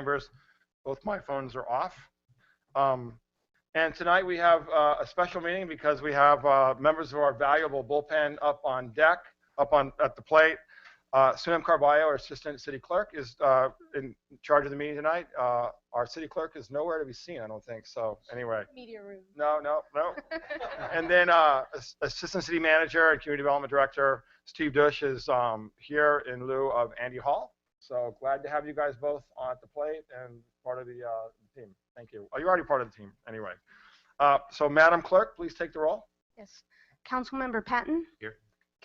chambers. Both my phones are off. And tonight we have a special meeting because we have members of our valuable bullpen up on deck, at the plate. Sunam Carballo, our assistant city clerk, is in charge of the meeting tonight. Our city clerk is nowhere to be seen, I don't think. So anyway. Media room. No. And then assistant city manager and community development director Steve Dush is here in lieu of Andy Hall. So glad to have you guys both at the plate and part of the team. Thank you. Oh, you're already part of the team anyway. So Madam Clerk, please take the roll. Yes. Councilmember Patton. Here.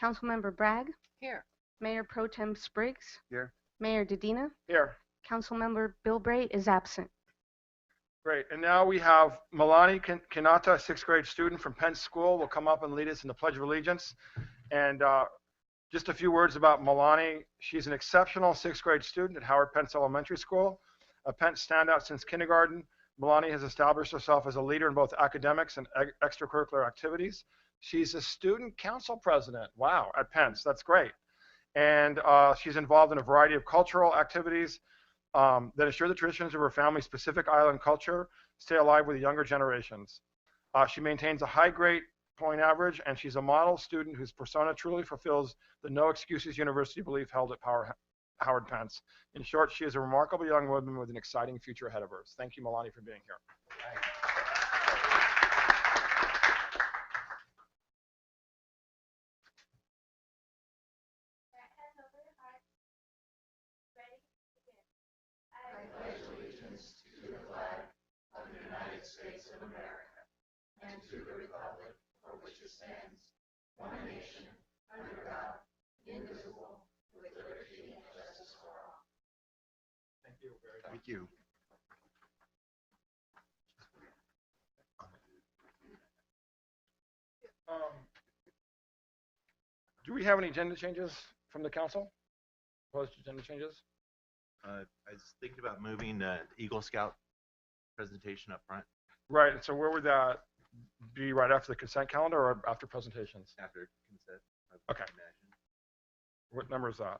Councilmember Bragg. Here. Mayor Pro Tem Spriggs. Here. Mayor Dedina. Here. Councilmember Bilbray is absent. Great. And now we have Milani Kanata, 6th grade student from Penn School, will come up and lead us in the Pledge of Allegiance. And just a few words about Milani. She's an exceptional 6th grade student at Howard Pence Elementary School, a Penn standout since kindergarten. Milani has established herself as a leader in both academics and extracurricular activities. She's a student council president, wow, at Penn. That's great. And she's involved in a variety of cultural activities that ensure the traditions of her family's Pacific Island culture stay alive with the younger generations. She maintains a high grade point average, and she's a model student whose persona truly fulfills the no excuses university belief held at Howard Pence. In short, she is a remarkable young woman with an exciting future ahead of her. Thank you, Milani, for being here. States of America, and to the republic for which it stands, one nation, under God, indivisible, with liberty and justice for all. Thank you very much. Thank you. Do we have any agenda changes from the council? Proposed agenda changes? I was thinking about moving the Eagle Scout presentation up front. Right, and so where would that be, right after the consent calendar or after presentations? After consent. Okay. What number is that?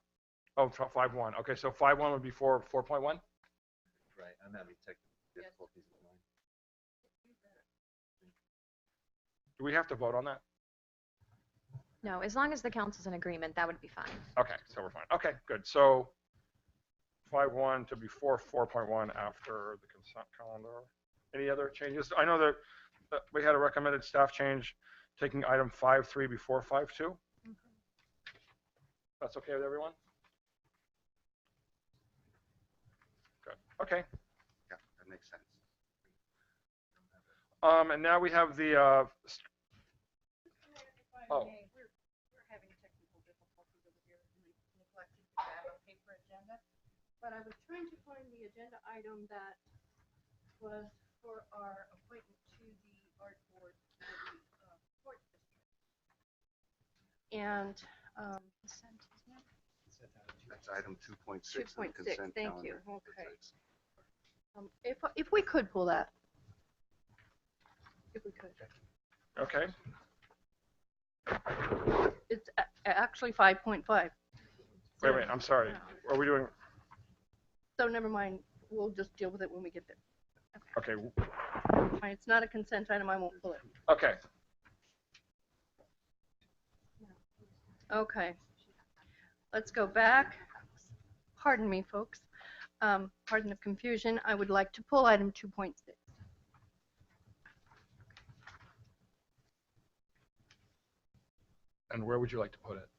Oh, 5.1. Okay, so 5.1 would be 4.1? Right, I'm having technical difficulties with mine. Do we have to vote on that? No, as long as the council's in agreement, that would be fine. Okay, so we're fine. Okay, good. So 5.1 to before 4.1 after the consent calendar. Any other changes? I know that we had a recommended staff change, taking item 5.3 before 5.2. That's okay with everyone? Good. Okay. Yeah, that makes sense. And now we have the. We're having technical difficulties over here. We neglected to grab a paper agenda, but I was trying to find the agenda item that was for our appointment to the art board for the sports district. And That's item 2.6 2.6, consent thank calendar. you. Okay. If we could pull that. If we could. Okay. It's actually 5.5. Wait, I'm sorry. Are we doing? So never mind. We'll just deal with it when we get there. Okay. Fine, it's not a consent item. I won't pull it. Okay. Okay. Let's go back. Pardon me, folks. Pardon the confusion. I would like to pull item 2.6. And where would you like to put it?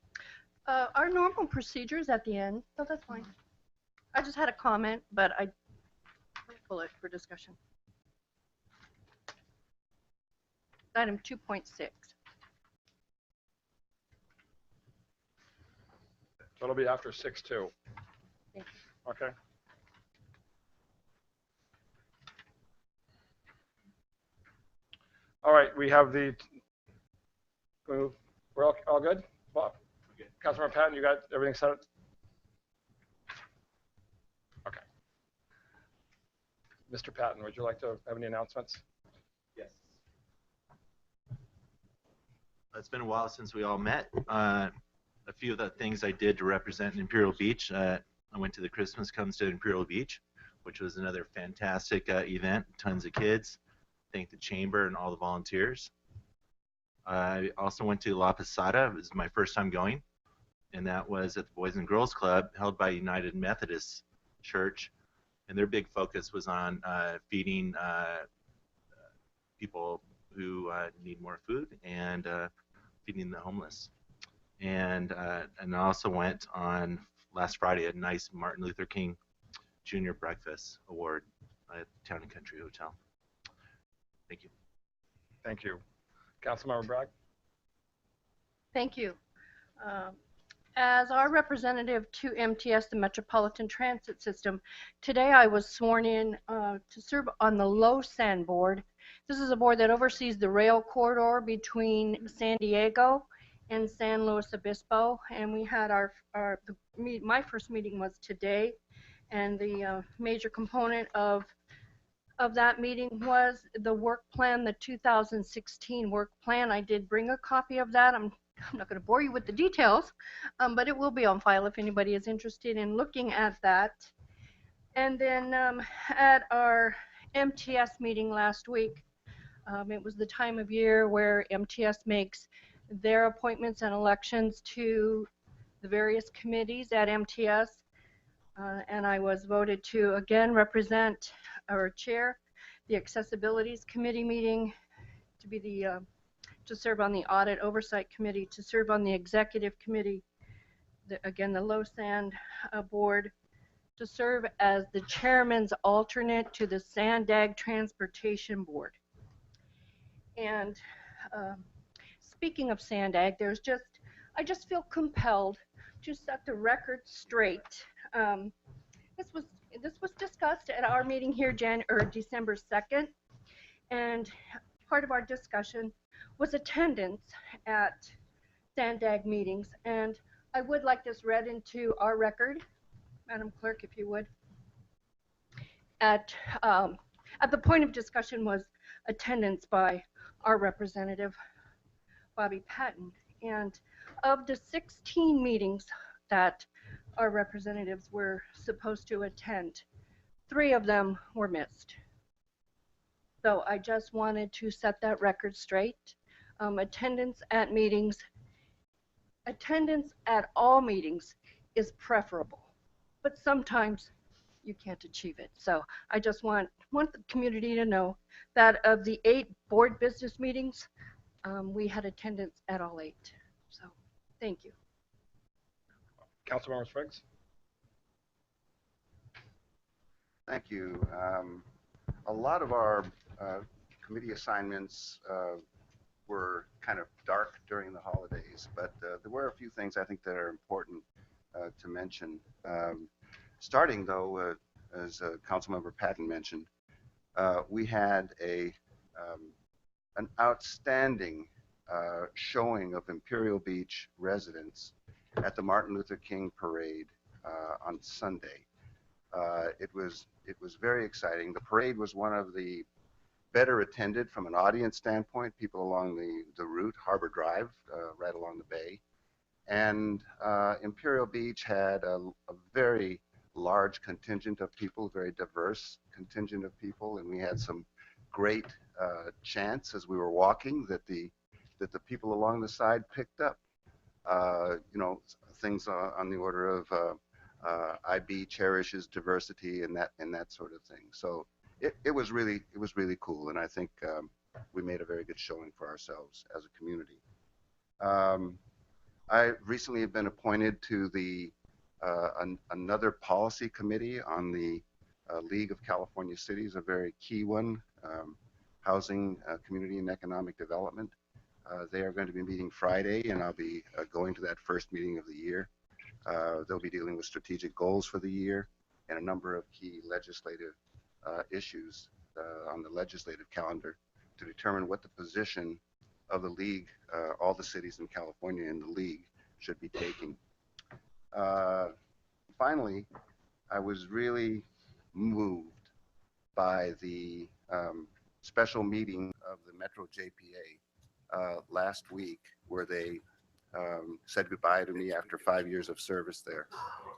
Our normal procedures at the end, so that's fine. I just had a comment, but I will pull it for discussion. Item 2.6. So it'll be after 6.2. Thank you. Okay. All right, we have the. We're all good? Bob? Okay. Councilmember Patton, you got everything set up? Okay. Mr. Patton, would you like to have any announcements? Yes. It's been a while since we all met. A few of the things I did to represent Imperial Beach. I went to the Christmas Comes to Imperial Beach. which was another fantastic event. Tons of kids. Thank the chamber and all the volunteers. I also went to La Posada. It was my first time going, and that was at the Boys and Girls Club held by United Methodist Church. And their big focus was on feeding people who need more food and feeding the homeless. And I also went on last Friday a nice Martin Luther King Jr. breakfast award at Town and Country Hotel. Thank you. Thank you. Councilmember Bragg? Thank you. Um, As our representative to MTS, the Metropolitan Transit System, today I was sworn in to serve on the Low Sand Board. This is a board that oversees the rail corridor between San Diego and San Luis Obispo, and we had my first meeting was today, and the major component of that meeting was the work plan, the 2016 work plan. I did bring a copy of that. I'm not going to bore you with the details, but it will be on file if anybody is interested in looking at that. And then at our MTS meeting last week, it was the time of year where MTS makes their appointments and elections to the various committees at MTS. And I was voted to again represent or chair the Accessibilities Committee meeting, to be to serve on the Audit Oversight Committee, to serve on the Executive Committee, again the Low Sand Board, to serve as the chairman's alternate to the Sandag Transportation Board. And speaking of Sandag, I just feel compelled to set the record straight. This was discussed at our meeting here December 2nd, and part of our discussion was attendance at Sandag meetings, and I would like this read into our record, Madam Clerk, if you would. At the point of discussion was attendance by our representative, Bobby Patton, and of the 16 meetings that our representatives were supposed to attend, 3 of them were missed. So I just wanted to set that record straight. Attendance at meetings, attendance at all meetings is preferable, but sometimes you can't achieve it. So I just want the community to know that of the 8 board business meetings, we had attendance at all 8. So thank you. Councilmember Spriggs? Thank you. A lot of our committee assignments were kind of dark during the holidays, but there were a few things I think that are important to mention. Starting though, as Councilmember Patton mentioned, we had an outstanding showing of Imperial Beach residents at the Martin Luther King Parade on Sunday. It was very exciting. The parade was one of the better attended from an audience standpoint, people along the route, Harbor Drive, right along the bay. And Imperial Beach had a very large contingent of people, very diverse contingent of people, and we had some great chants as we were walking that the people along the side picked up. You know, things on the order of IB cherishes diversity and that sort of thing. So it was really cool, and I think we made a very good showing for ourselves as a community. I recently have been appointed to the another policy committee on the League of California Cities, a very key one, housing, community, and economic development. They are going to be meeting Friday, and I'll be going to that first meeting of the year. They'll be dealing with strategic goals for the year and a number of key legislative issues on the legislative calendar to determine what the position of the League, all the cities in California in the League, should be taking. Finally, I was really moved by the special meeting of the Metro JPA last week, where they said goodbye to me after 5 years of service there,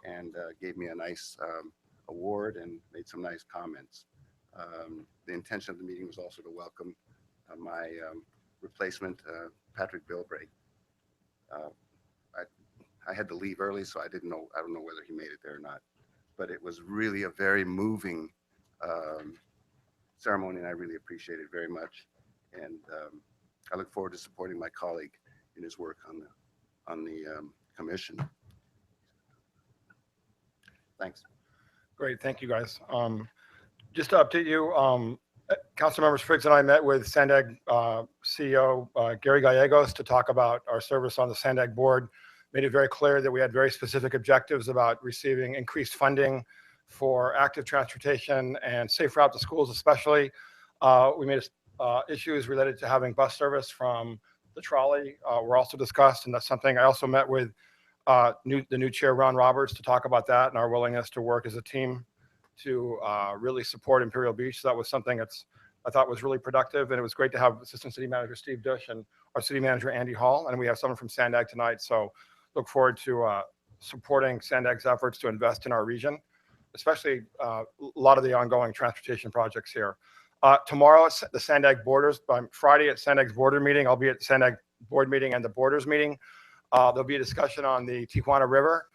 and gave me a nice award and made some nice comments. The intention of the meeting was also to welcome my replacement, Patrick Bilbray. I had to leave early, so I don't know whether he made it there or not. But it was really a very moving ceremony, and I really appreciate it very much. And I look forward to supporting my colleague in his work on the commission. Thanks. Great, thank you guys. Just to update you, Councilmember Spriggs and I met with Sandag CEO Gary Gallegos to talk about our service on the Sandag board. Made it very clear that we had very specific objectives about receiving increased funding for active transportation and safe route to schools, especially. We made issues related to having bus service from the trolley were also discussed, and that's something I also met with the new chair, Ron Roberts, to talk about that and our willingness to work as a team to really support Imperial Beach. So that was something I thought was really productive, and it was great to have Assistant City Manager Steve Dush and our City Manager Andy Hall, and we have someone from Sandag tonight. So look forward to supporting Sandag's efforts to invest in our region, especially a lot of the ongoing transportation projects here. Tomorrow at the Sandag Borders, Friday at Sandag's border meeting, I'll be at Sandag board meeting and the Borders meeting. There'll be a discussion on the Tijuana River,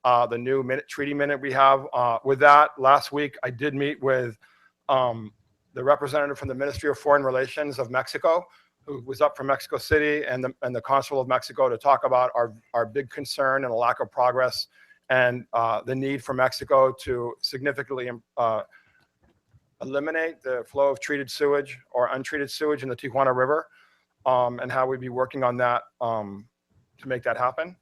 the new treaty minute we have. With that, last week I did meet with the representative from the Ministry of Foreign Relations of Mexico, who was up from Mexico City, and the Consul of Mexico, to talk about our big concern and the lack of progress and the need for Mexico to significantly eliminate the flow of treated sewage or untreated sewage in the Tijuana River, and how we'd be working on that to make that happen.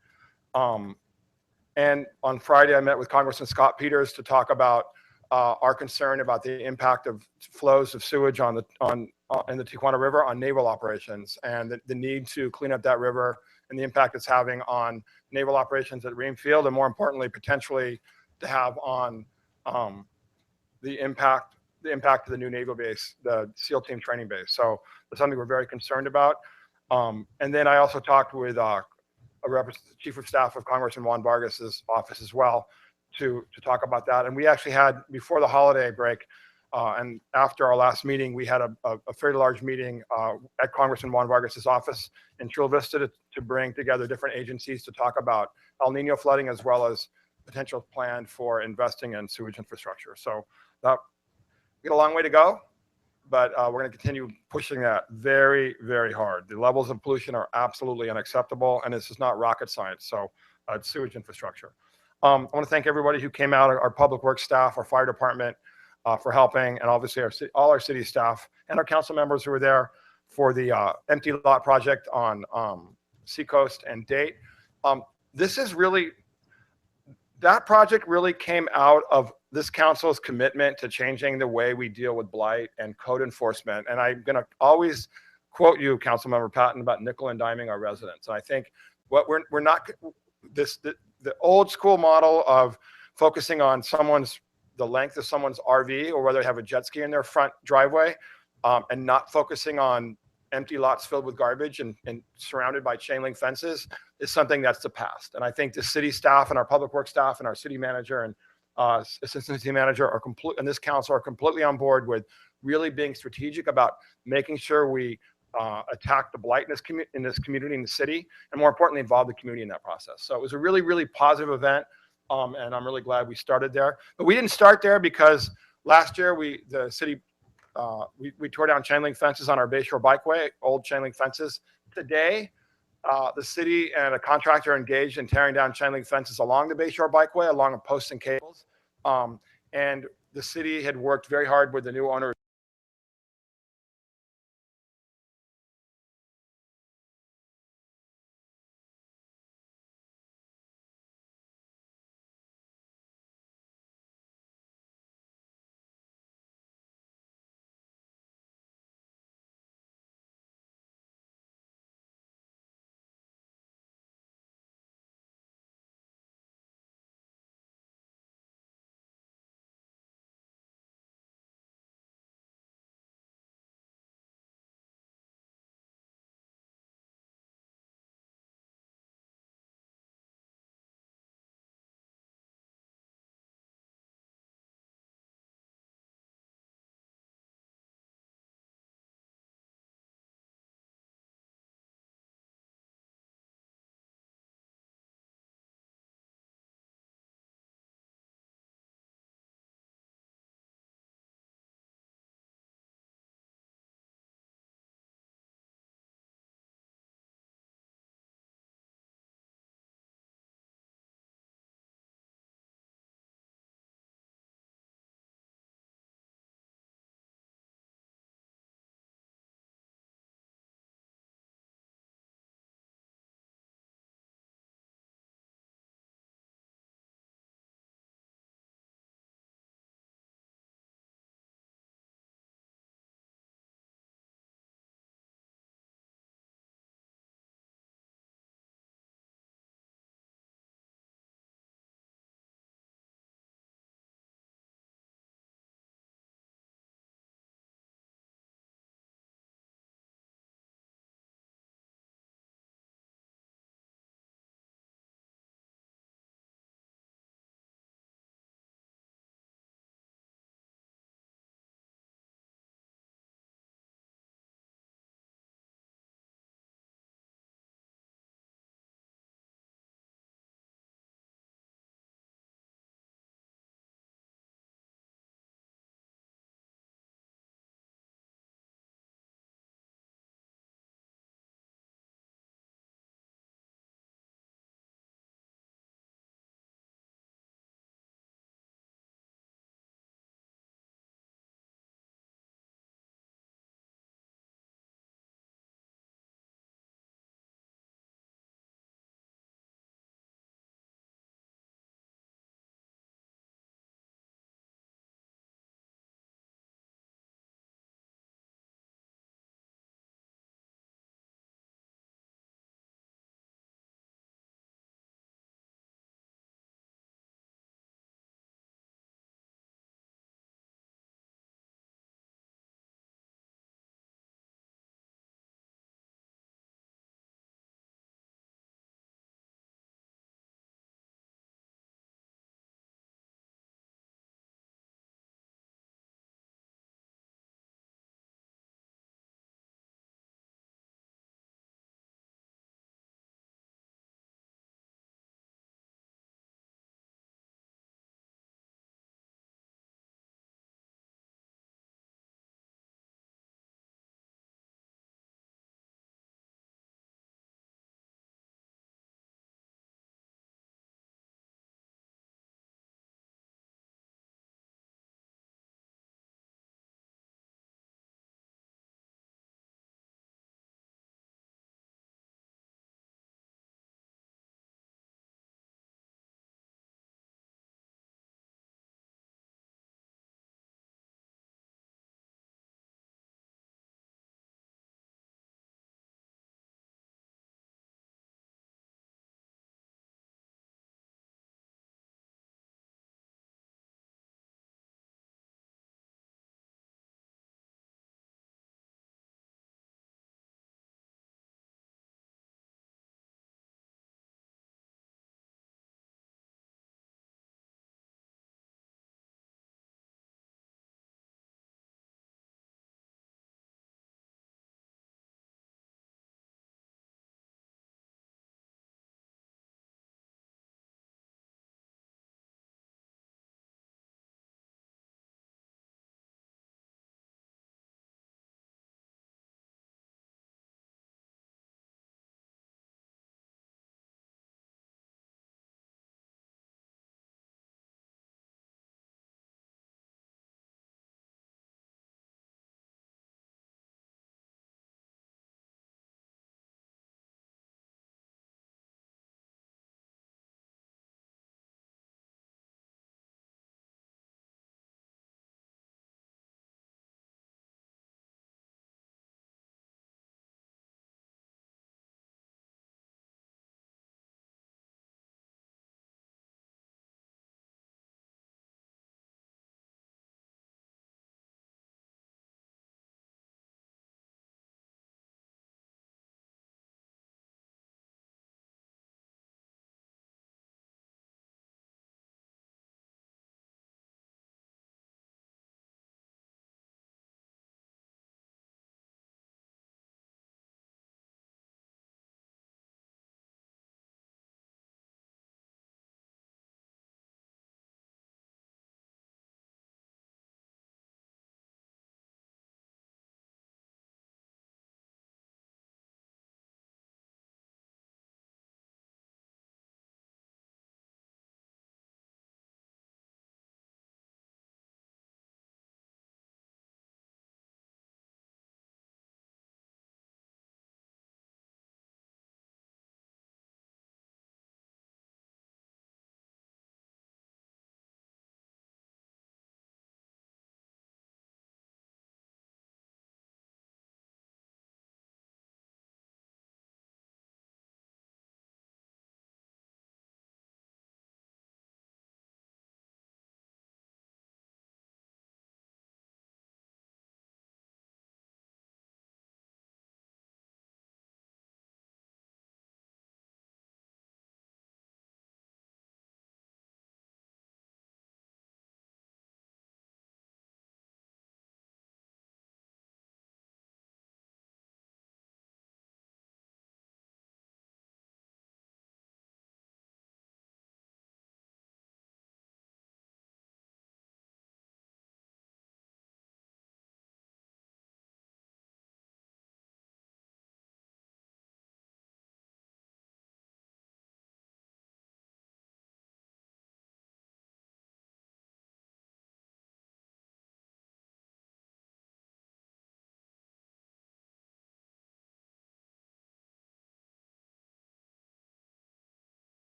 And on Friday, I met with Congressman Scott Peters to talk about our concern about the impact of flows of sewage in the Tijuana River on naval operations, and the need to clean up that river and the impact it's having on naval operations at Ream Field, and more importantly, potentially to have on the impact of the new naval base, the SEAL team training base. So it's something we're very concerned about. And then I also talked with Chief of Staff of Congressman Juan Vargas's office as well to talk about that. And we actually had, before the holiday break and after our last meeting, we had a fairly large meeting at Congressman Juan Vargas's office in Chula Vista to bring together different agencies to talk about El Nino flooding, as well as potential plan for investing in sewage infrastructure. So that, we got a long way to go, but we're going to continue pushing that very, very hard. The levels of pollution are absolutely unacceptable, and this is not rocket science. So it's sewage infrastructure. I want to thank everybody who came out, our public works staff, our fire department, for helping, and obviously all our city staff and our council members who were there for the empty lot project on Seacoast and Date. This is really, that project really came out of this council's commitment to changing the way we deal with blight and code enforcement. And I'm going to always quote you, Councilmember Patton, about nickel and diming our residents. And I think what we're not, the old school model of focusing on the length of someone's RV, or whether they have a jet ski in their front driveway, and not focusing on empty lots filled with garbage and surrounded by chain link fences, is something that's the past. And I think the city staff and our public works staff and our city manager and assistant city manager and this council are completely on board with really being strategic about making sure we attack the blight in this community, in the city, and more importantly, involve the community in that process. So it was a really, really positive event, and I'm really glad we started there. But we didn't start there because last year the city tore down chain link fences on our Bayshore Bikeway, old chain link fences. Today, the city and a contractor are engaged in tearing down chain link fences along the Bayshore Bikeway, along with posts and cables. And the city had worked very hard with the new owner